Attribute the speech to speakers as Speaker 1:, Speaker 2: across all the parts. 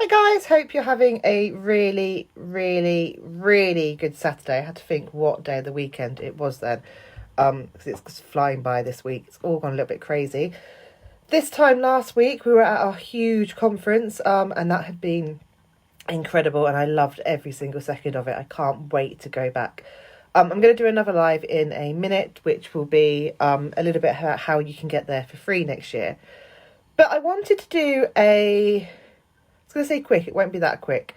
Speaker 1: Guys, hope you're having a really, really, really good Saturday. I had to think what day of the weekend it was then, because it's flying by this week. It's all gone a little bit crazy. This time last week, we were at our huge conference, and that had been incredible, and I loved every single second of it. I can't wait to go back. I'm going to do another live in a minute, which will be a little bit about how you can get there for free next year. But I wanted to do I was going to say quick, it won't be that quick.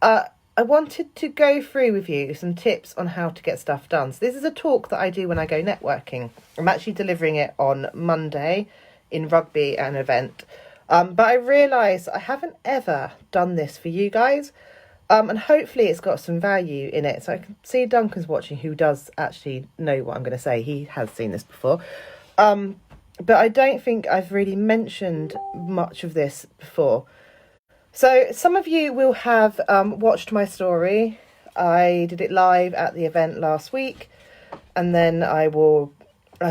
Speaker 1: I wanted to go through with you some tips on how to get stuff done. So this is a talk that I do when I go networking. I'm actually delivering it on Monday in Rugby at an event. But I realised I haven't ever done this for you guys. And hopefully it's got some value in it. So I can see Duncan's watching, who does actually know what I'm going to say. He has seen this before. But I don't think I've really mentioned much of this before. So some of you will have watched my story. I did it live at the event last week. And then I've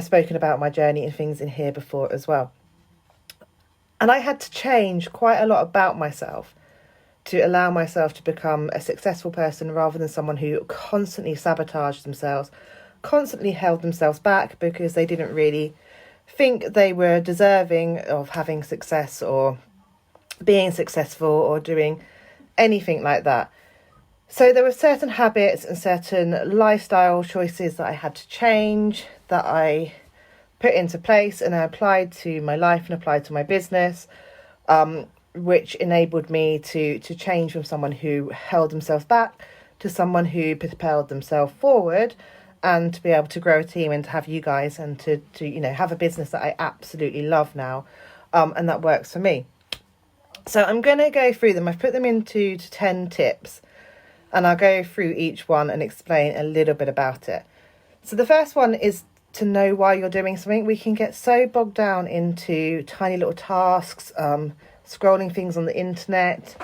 Speaker 1: spoken about my journey and things in here before as well. And I had to change quite a lot about myself to allow myself to become a successful person rather than someone who constantly sabotaged themselves, constantly held themselves back because they didn't really think they were deserving of having success or being successful or doing anything like that. So there were certain habits and certain lifestyle choices that I had to change, that I put into place and I applied to my life and applied to my business, which enabled me to change from someone who held themselves back to someone who propelled themselves forward, and to be able to grow a team and to have you guys and to have a business that I absolutely love now, and that works for me. So I'm going to go through them. I've put them into 10 tips, and I'll go through each one and explain a little bit about it. So the first one is to know why you're doing something. We can get so bogged down into tiny little tasks, scrolling things on the internet,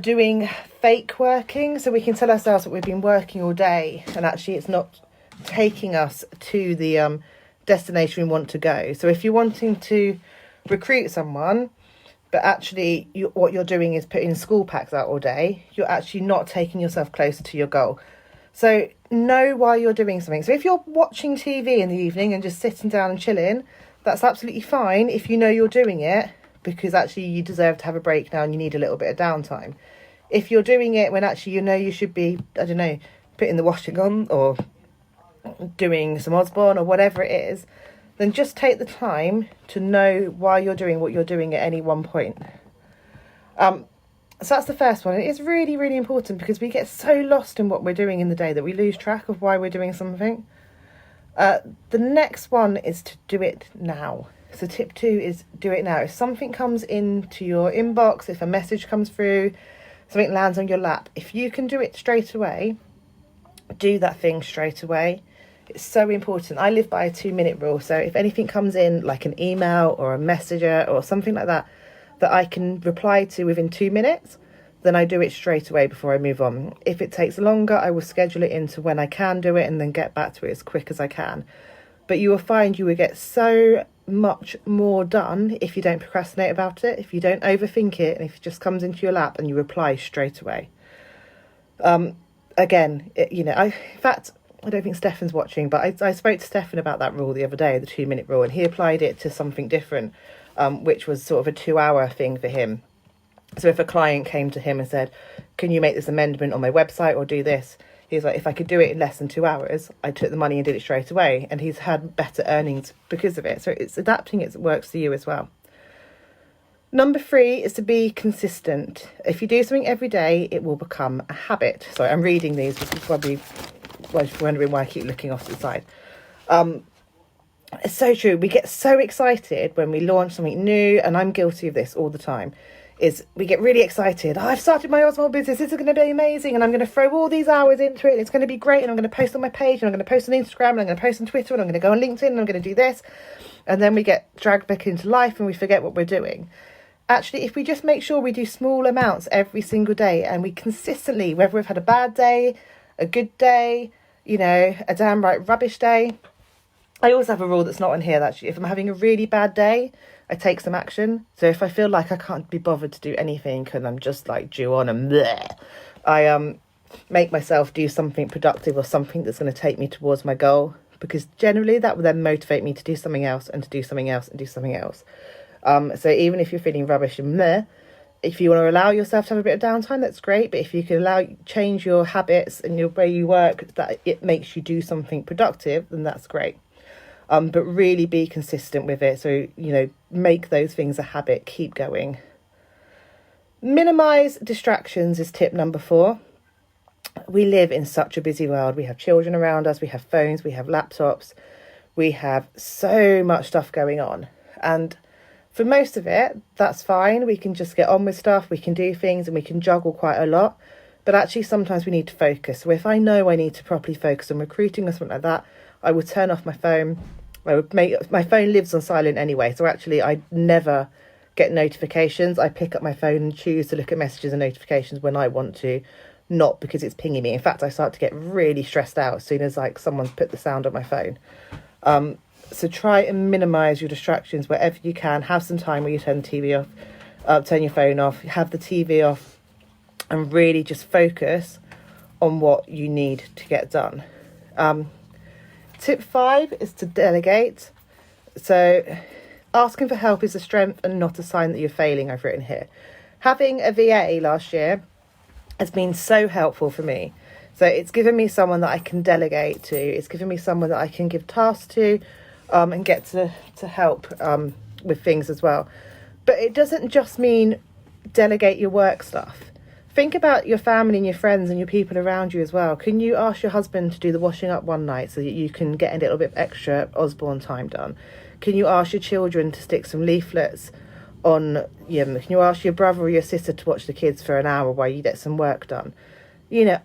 Speaker 1: doing fake working. So we can tell ourselves that we've been working all day and actually it's not taking us to the destination we want to go. So if you're wanting to recruit someone, but actually what you're doing is putting school packs out all day, you're actually not taking yourself closer to your goal. So know why you're doing something. So if you're watching TV in the evening and just sitting down and chilling, that's absolutely fine if you know you're doing it because actually you deserve to have a break now and you need a little bit of downtime. If you're doing it when actually you know you should be, I don't know, putting the washing on or doing some Osborne or whatever it is, then just take the time to know why you're doing what you're doing at any one point. So that's the first one. It is really, really important because we get so lost in what we're doing in the day that we lose track of why we're doing something. The next one is to do it now. So tip 2 is do it now. If something comes into your inbox, if a message comes through, something lands on your lap, if you can do it straight away, do that thing straight away. It's so important. I live by a 2-minute rule. So if anything comes in like an email or a messenger or something like that, that I can reply to within 2 minutes, then I do it straight away before I move on. If it takes longer, I will schedule it into when I can do it and then get back to it as quick as I can. But you will find you will get so much more done if you don't procrastinate about it, if you don't overthink it, and if it just comes into your lap and you reply straight away. In fact, I don't think Stefan's watching, but I spoke to Stefan about that rule the other day, the 2-minute rule, and he applied it to something different, which was sort of a 2-hour thing for him. So if a client came to him and said, can you make this amendment on my website or do this? He's like, if I could do it in less than 2 hours, I took the money and did it straight away. And he's had better earnings because of it. So it's adapting, it works for you as well. Number 3 is to be consistent. If you do something every day, it will become a habit. Sorry, I'm reading these, which is probably wondering why I keep looking off to the side. It's so true. We get so excited when we launch something new, and I'm guilty of this all the time, is we get really excited. I've started my Osmo business. This is going to be amazing. And I'm going to throw all these hours into it. And it's going to be great. And I'm going to post on my page. And I'm going to post on Instagram. And I'm going to post on Twitter. And I'm going to go on LinkedIn. And I'm going to do this. And then we get dragged back into life and we forget what we're doing. Actually, if we just make sure we do small amounts every single day and we consistently, whether we've had a bad day, a good day, a damn right rubbish day. I always have a rule that's not in here, actually. If I'm having a really bad day, I take some action. So if I feel like I can't be bothered to do anything and I'm just like due on and bleh, I make myself do something productive or something that's going to take me towards my goal, because generally that will then motivate me to do something else and to do something else and do something else. So even if you're feeling rubbish and meh, if you want to allow yourself to have a bit of downtime, that's great. But if you can change your habits and your way you work, that it makes you do something productive, then that's great. But really be consistent with it. So, make those things a habit, keep going. Minimize distractions is tip number 4. We live in such a busy world. We have children around us, we have phones, we have laptops, we have so much stuff going on. And for most of it, that's fine. We can just get on with stuff, we can do things, and we can juggle quite a lot. But actually, sometimes we need to focus. So if I know I need to properly focus on recruiting or something like that, I would turn off my phone. My phone lives on silent anyway. So actually, I never get notifications. I pick up my phone and choose to look at messages and notifications when I want to, not because it's pinging me. In fact, I start to get really stressed out as soon as someone's put the sound on my phone. So try and minimise your distractions wherever you can. Have some time where you turn the TV off, turn your phone off, have the TV off, and really just focus on what you need to get done. Tip 5 is to delegate. So asking for help is a strength and not a sign that you're failing, I've written here. Having a VA last year has been so helpful for me. So it's given me someone that I can delegate to. It's given me someone that I can give tasks to, and get to help with things as well. But it doesn't just mean delegate your work stuff. Think about your family and your friends and your people around you as well. Can you ask your husband to do the washing up one night so that you can get a little bit extra Osborne time done? Can you ask your children to stick some leaflets on? Can you ask your brother or your sister to watch the kids for an hour while you get some work done?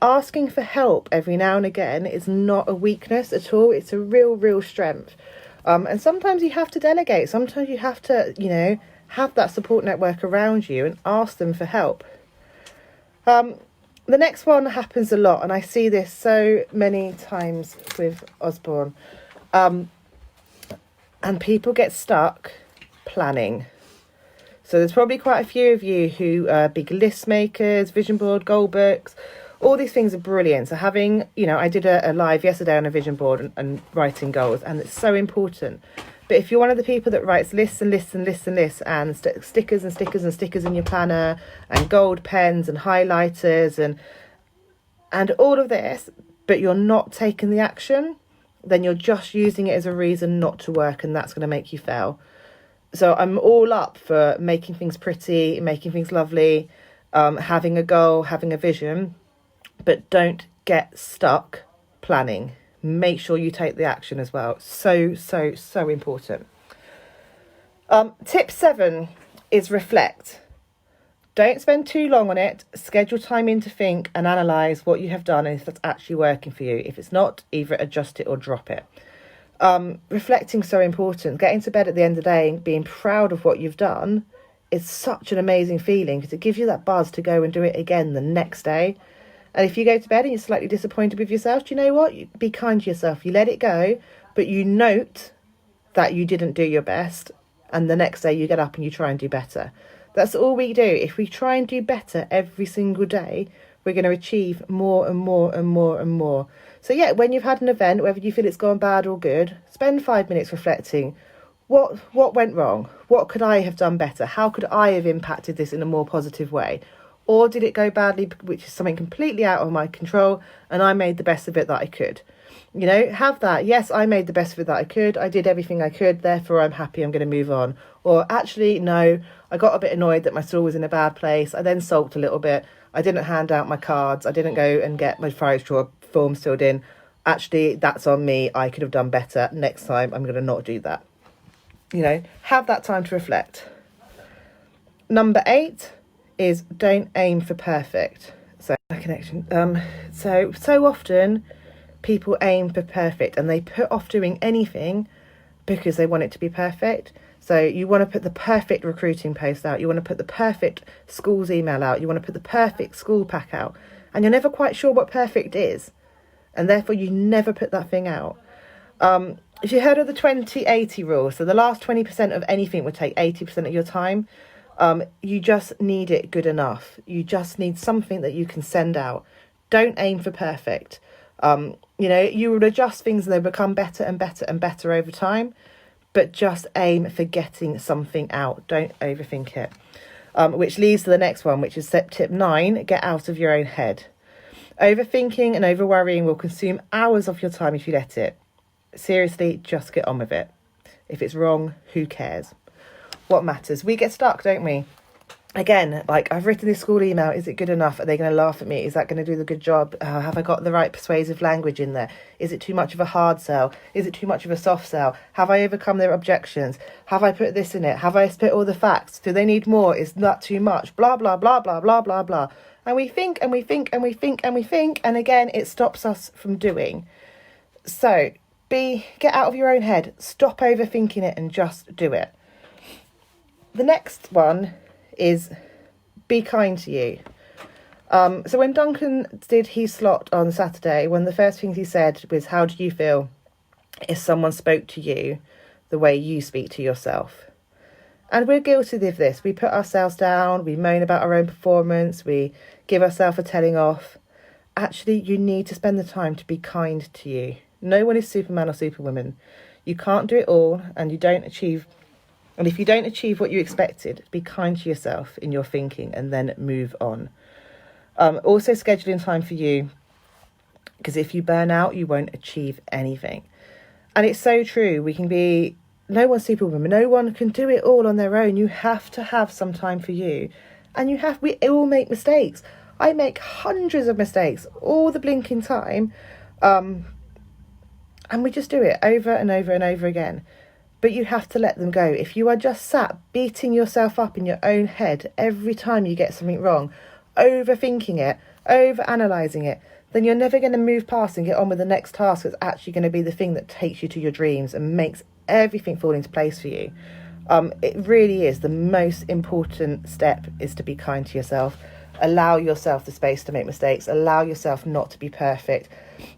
Speaker 1: Asking for help every now and again is not a weakness at all. It's a real strength. And sometimes you have to delegate. Sometimes you have to, have that support network around you and ask them for help. The next one happens a lot, and I see this so many times with Osborne. And people get stuck planning. So there's probably quite a few of you who are big list makers, vision board, goal books. All these things are brilliant. So having, I did a live yesterday on a vision board and writing goals, and it's so important. But if you're one of the people that writes lists and lists and lists and lists and stickers and stickers and stickers in your planner and gold pens and highlighters and all of this, but you're not taking the action, then you're just using it as a reason not to work, and that's going to make you fail. So I'm all up for making things pretty, making things lovely, having a goal, having a vision. But don't get stuck planning. Make sure you take the action as well. So important. Tip 7 is reflect. Don't spend too long on it. Schedule time in to think and analyse what you have done and if that's actually working for you. If it's not, either adjust it or drop it. Reflecting so important. Getting to bed at the end of the day and being proud of what you've done is such an amazing feeling, because it gives you that buzz to go and do it again the next day. And if you go to bed and you're slightly disappointed with yourself, do you know what? Be kind to yourself. You let it go, but you note that you didn't do your best. And the next day you get up and you try and do better. That's all we do. If we try and do better every single day, we're going to achieve more and more and more and more. So yeah, when you've had an event, whether you feel it's gone bad or good, spend 5 minutes reflecting. What went wrong? What could I have done better? How could I have impacted this in a more positive way? Or did it go badly, which is something completely out of my control, and I made the best of it that I could? Have that. Yes, I made the best of it that I could. I did everything I could, therefore I'm happy, I'm going to move on. Or actually, no, I got a bit annoyed that my stall was in a bad place. I then sulked a little bit. I didn't hand out my cards. I didn't go and get my fire straw forms filled in. Actually, that's on me. I could have done better. Next time, I'm going to not do that. Have that time to reflect. Number 8 is don't aim for perfect. So connection. So often people aim for perfect and they put off doing anything because they want it to be perfect. So you want to put the perfect recruiting post out. You want to put the perfect school's email out. You want to put the perfect school pack out. And you're never quite sure what perfect is. And therefore you never put that thing out. If you heard of the 20-80 rule, so the last 20% of anything would take 80% of your time. You just need it good enough. You just need something that you can send out. Don't aim for perfect. You will adjust things and they become better and better and better over time, but just aim for getting something out. Don't overthink it. Which leads to the next one, which is tip 9, get out of your own head. Overthinking and over worrying will consume hours of your time if you let it. Seriously, just get on with it. If it's wrong, who cares? What matters? We get stuck, don't we? Again, like, I've written this school email. Is it good enough? Are they going to laugh at me? Is that going to do the good job? Have I got the right persuasive language in there? Is it too much of a hard sell? Is it too much of a soft sell? Have I overcome their objections? Have I put this in it? Have I spit all the facts? Do they need more? Is that too much? Blah, blah, blah, blah, blah, blah, blah. And we think and we think and we think and we think. And again, it stops us from doing. So get out of your own head. Stop overthinking it and just do it. The next one is be kind to you. So when Duncan did his slot on Saturday, one of the first things he said was, how do you feel if someone spoke to you the way you speak to yourself? And we're guilty of this. We put ourselves down, we moan about our own performance, we give ourselves a telling off. Actually, you need to spend the time to be kind to you. No one is Superman or Superwoman. You can't do it all, and if you don't achieve what you expected, be kind to yourself in your thinking and then move on. Also scheduling time for you, because if you burn out, you won't achieve anything. And it's so true. No one's Superwoman. No one can do it all on their own. You have to have some time for you. And we all make mistakes. I make hundreds of mistakes all the blinking time. And we just do it over and over and over again. But you have to let them go. If you are just sat beating yourself up in your own head every time you get something wrong, overthinking it, overanalyzing it, then you're never going to move past and get on with the next task that's actually going to be the thing that takes you to your dreams and makes everything fall into place for you. It really is the most important step, is to be kind to yourself. Allow yourself the space to make mistakes. Allow yourself not to be perfect.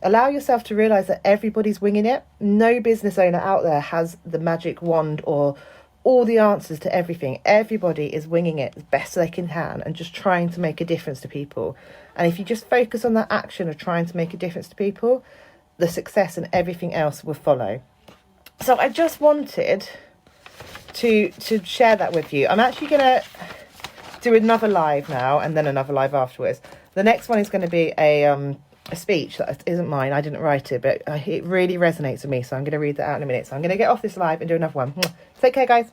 Speaker 1: Allow yourself to realise that everybody's winging it. No business owner out there has the magic wand or all the answers to everything. Everybody is winging it as best they can and just trying to make a difference to people. And if you just focus on that action of trying to make a difference to people, the success and everything else will follow. So I just wanted to share that with you. I'm actually going to do another live now and then another live afterwards. The next one is going to be a speech that isn't mine. I didn't write it, but it really resonates with me. So I'm going to read that out in a minute. So I'm going to get off this live and do another one. Take care, guys.